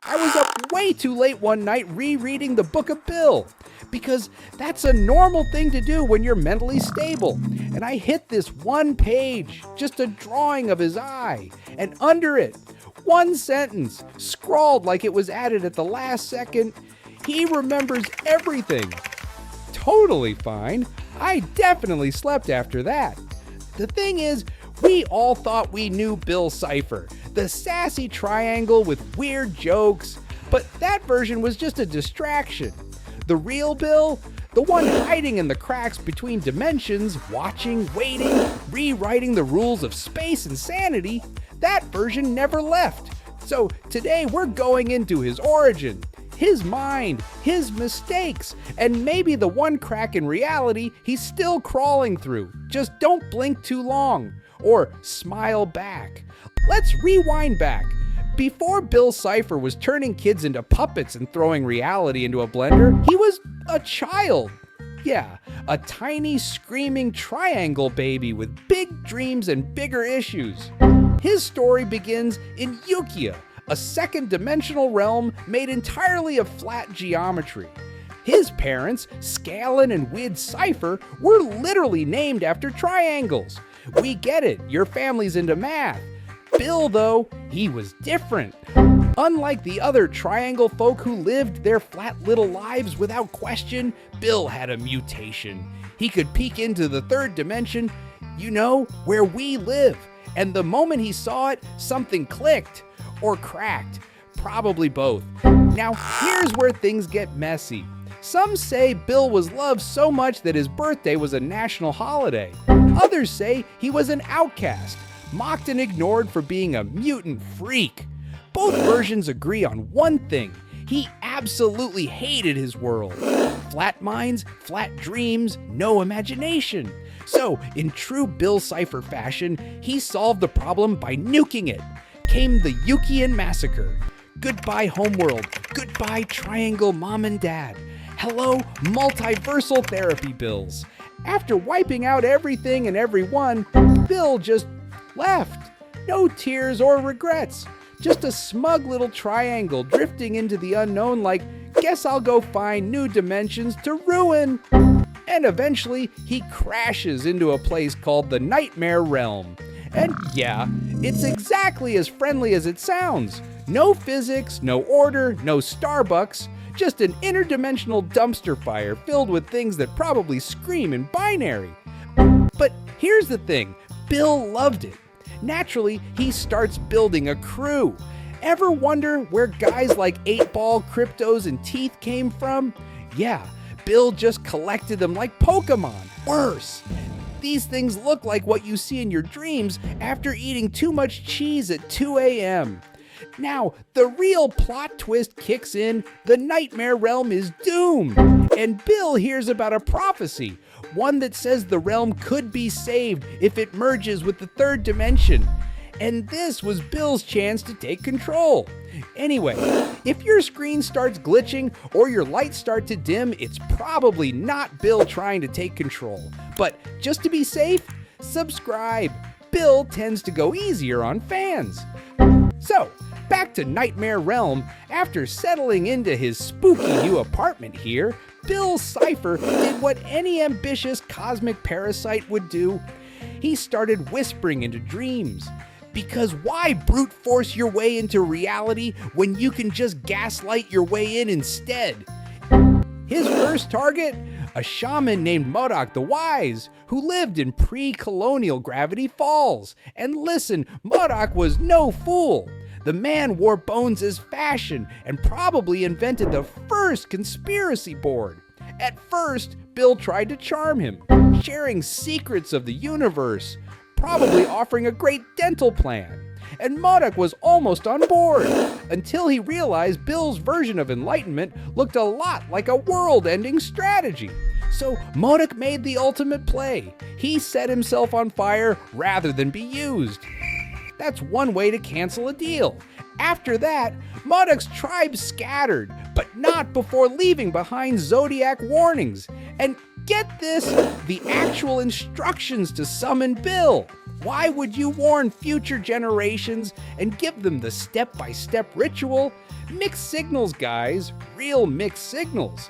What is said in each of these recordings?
I was up way too late one night rereading the Book of Bill, because that's a normal thing to do when you're mentally stable. And I hit this one page, just a drawing of his eye, and under it, one sentence, scrawled like it was added at the last second, he remembers everything. Totally fine. I definitely slept after that. The thing is, we all thought we knew Bill Cipher, the sassy triangle with weird jokes, but that version was just a distraction. The real Bill, the one hiding in the cracks between dimensions, watching, waiting, rewriting the rules of space and sanity, that version never left. So today we're going into his origin, his mind, his mistakes, and maybe the one crack in reality he's still crawling through. Just don't blink too long, or smile back. Let's rewind back. Before Bill Cipher was turning kids into puppets and throwing reality into a blender, he was a child. Yeah, a tiny screaming triangle baby with big dreams and bigger issues. His story begins in Ukiah, a second-dimensional realm made entirely of flat geometry. His parents, Scalin and Wid Cipher, were literally named after triangles. We get it, your family's into math. Bill, though, he was different. Unlike the other triangle folk who lived their flat little lives without question, Bill had a mutation. He could peek into the third dimension, you know, where we live. And the moment he saw it, something clicked. Or cracked. Probably both. Now, here's where things get messy. Some say Bill was loved so much that his birthday was a national holiday. Others say he was an outcast, mocked and ignored for being a mutant freak. Both versions agree on one thing. He absolutely hated his world. Flat minds, flat dreams, no imagination. So, in true Bill Cipher fashion, he solved the problem by nuking it. Came the Ukian Massacre. Goodbye homeworld. Goodbye triangle mom and dad. Hello multiversal therapy bills. After wiping out everything and everyone, Bill just left. No tears or regrets. Just a smug little triangle drifting into the unknown like, guess I'll go find new dimensions to ruin. And eventually, he crashes into a place called the Nightmare Realm. And yeah, it's exactly as friendly as it sounds. No physics, no order, no Starbucks, just an interdimensional dumpster fire filled with things that probably scream in binary. But here's the thing, Bill loved it. Naturally, he starts building a crew. Ever wonder where guys like 8-Ball, Cryptos, and Teeth came from? Yeah, Bill just collected them like Pokemon. Worse. These things look like what you see in your dreams after eating too much cheese at 2 a.m. Now, the real plot twist kicks in, the Nightmare Realm is doomed. And Bill hears about a prophecy, one that says the realm could be saved if it merges with the third dimension. And this was Bill's chance to take control. Anyway, if your screen starts glitching or your lights start to dim, it's probably not Bill trying to take control. But just to be safe, subscribe. Bill tends to go easier on fans. So, back to Nightmare Realm. After settling into his spooky new apartment here, Bill Cipher did what any ambitious cosmic parasite would do. He started whispering into dreams. Because why brute force your way into reality when you can just gaslight your way in instead? His first target? A shaman named Modoc the Wise, who lived in pre-colonial Gravity Falls. And listen, Modoc was no fool. The man wore bones as fashion and probably invented the first conspiracy board. At first, Bill tried to charm him, sharing secrets of the universe, probably offering a great dental plan. And Modoc was almost on board, until he realized Bill's version of enlightenment looked a lot like a world-ending strategy. So Modoc made the ultimate play. He set himself on fire rather than be used. That's one way to cancel a deal. After that, Modoc's tribe scattered, but not before leaving behind zodiac warnings. And get this, the actual instructions to summon Bill. Why would you warn future generations and give them the step-by-step ritual? Mixed signals, guys. Real mixed signals.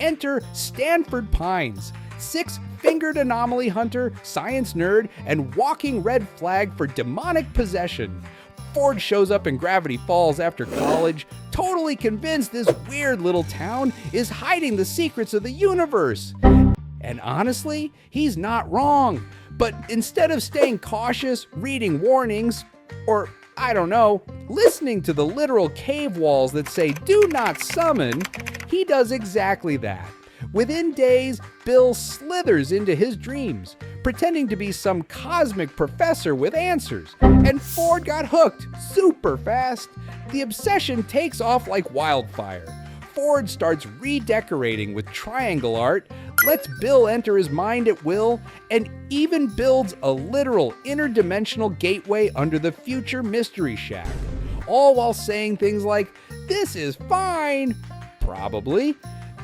Enter Stanford Pines, 6-fingered anomaly hunter, science nerd, and walking red flag for demonic possession. Ford shows up in Gravity Falls after college, totally convinced this weird little town is hiding the secrets of the universe. And honestly, he's not wrong. But instead of staying cautious, reading warnings, or I don't know, listening to the literal cave walls that say do not summon, he does exactly that. Within days, Bill slithers into his dreams, pretending to be some cosmic professor with answers, and Ford got hooked super fast. The obsession takes off like wildfire. Ford starts redecorating with triangle art, lets Bill enter his mind at will, and even builds a literal interdimensional gateway under the future Mystery Shack. All while saying things like, "This is fine," probably.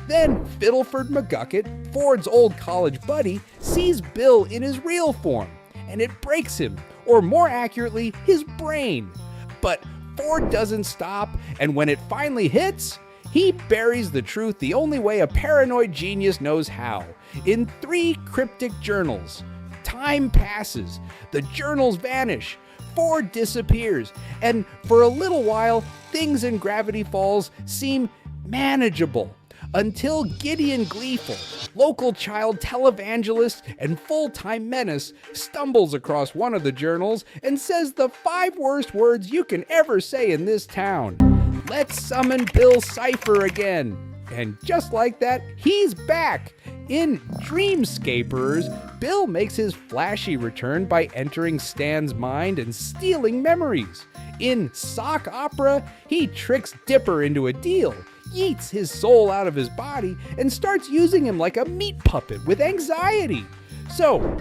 Then Fiddleford McGucket, Ford's old college buddy, sees Bill in his real form, and it breaks him, or more accurately, his brain. But Ford doesn't stop, and when it finally hits, he buries the truth the only way a paranoid genius knows how, in 3 cryptic journals. Time passes, the journals vanish, Ford disappears, and for a little while, things in Gravity Falls seem manageable. Until Gideon Gleeful, local child televangelist and full-time menace, stumbles across one of the journals and says the 5 worst words you can ever say in this town. Let's summon Bill Cipher again. And just like that, he's back. In Dreamscapers, Bill makes his flashy return by entering Stan's mind and stealing memories. In Sock Opera, he tricks Dipper into a deal, yeets his soul out of his body, and starts using him like a meat puppet with anxiety. So,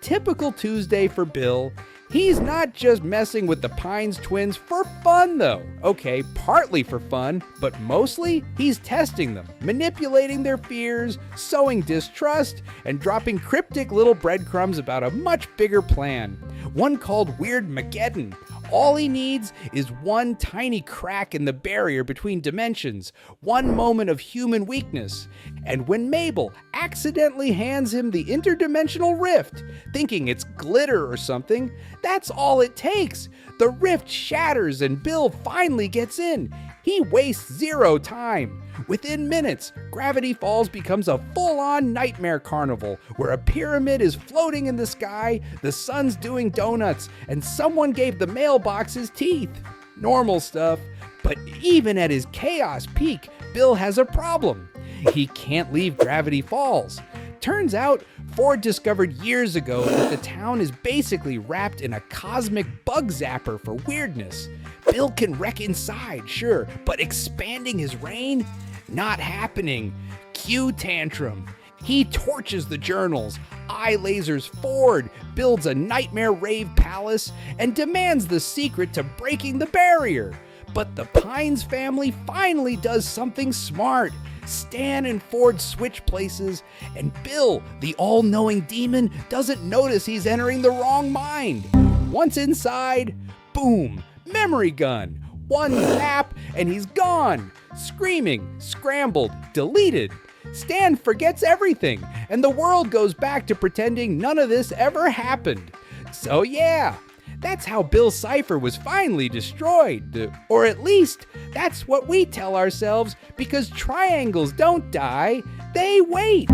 typical Tuesday for Bill. He's not just messing with the Pines twins for fun, though. Okay, partly for fun, but mostly he's testing them, manipulating their fears, sowing distrust, and dropping cryptic little breadcrumbs about a much bigger plan. One called Weirdmageddon. All he needs is one tiny crack in the barrier between dimensions, one moment of human weakness. And when Mabel accidentally hands him the interdimensional rift, thinking it's glitter or something, that's all it takes. The rift shatters and Bill finally gets in. He wastes 0 time. Within minutes, Gravity Falls becomes a full-on nightmare carnival where a pyramid is floating in the sky, the sun's doing donuts, and someone gave the mailbox his teeth. Normal stuff. But even at his chaos peak, Bill has a problem. He can't leave Gravity Falls. Turns out, Ford discovered years ago that the town is basically wrapped in a cosmic bug zapper for weirdness. Bill can wreck inside, sure, but expanding his reign? Not happening. Cue tantrum. He torches the journals, eye lasers Ford, builds a nightmare rave palace, and demands the secret to breaking the barrier. But the Pines family finally does something smart. Stan and Ford switch places, and Bill, the all-knowing demon, doesn't notice he's entering the wrong mind. Once inside, boom, memory gun. One zap, and he's gone. Screaming, scrambled, deleted. Stan forgets everything, and the world goes back to pretending none of this ever happened. So yeah, that's how Bill Cipher was finally destroyed. Or at least, that's what we tell ourselves, because triangles don't die, they wait.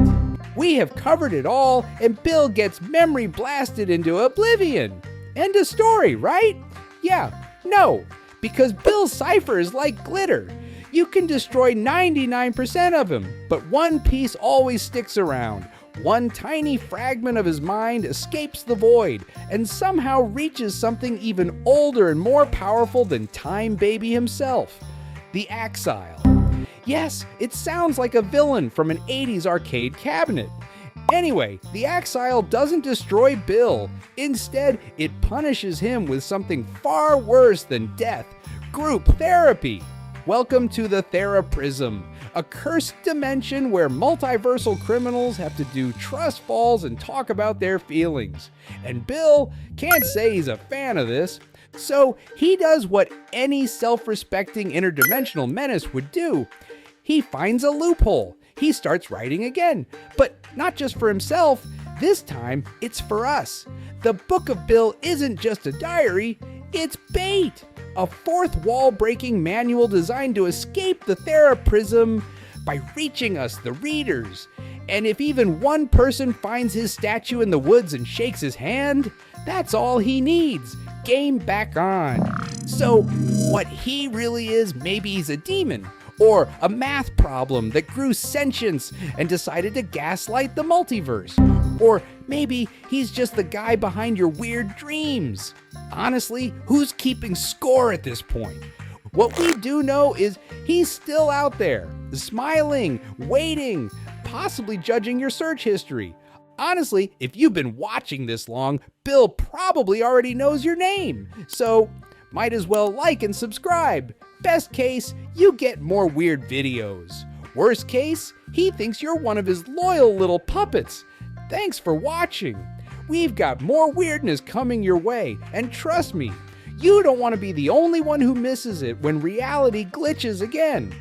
We have covered it all, and Bill gets memory blasted into oblivion. End of story, right? Yeah, no, because Bill Cipher is like glitter. You can destroy 99% of him, but one piece always sticks around. One tiny fragment of his mind escapes the void and somehow reaches something even older and more powerful than Time Baby himself, the Axile. Yes, it sounds like a villain from an 80s arcade cabinet. Anyway, the Axile doesn't destroy Bill. Instead, it punishes him with something far worse than death: group therapy. Welcome to the Theraprism, a cursed dimension where multiversal criminals have to do trust falls and talk about their feelings. And Bill can't say he's a fan of this, So he does what any self-respecting interdimensional menace would do. He finds a loophole. He starts writing again, but not just for himself. This time, it's for us. The Book of Bill isn't just a diary, it's bait. A fourth wall-breaking manual designed to escape the theraprism by reaching us, the readers. And if even one person finds his statue in the woods and shakes his hand, that's all he needs. Game back on. So, what he really is, maybe he's a demon, or a math problem that grew sentience and decided to gaslight the multiverse. Or maybe he's just the guy behind your weird dreams. Honestly, who's keeping score at this point? What we do know is he's still out there, smiling, waiting, possibly judging your search history. Honestly, if you've been watching this long, Bill probably already knows your name. So, might as well like and subscribe. Best case, you get more weird videos. Worst case, he thinks you're one of his loyal little puppets. Thanks for watching. We've got more weirdness coming your way, and trust me, you don't want to be the only one who misses it when reality glitches again.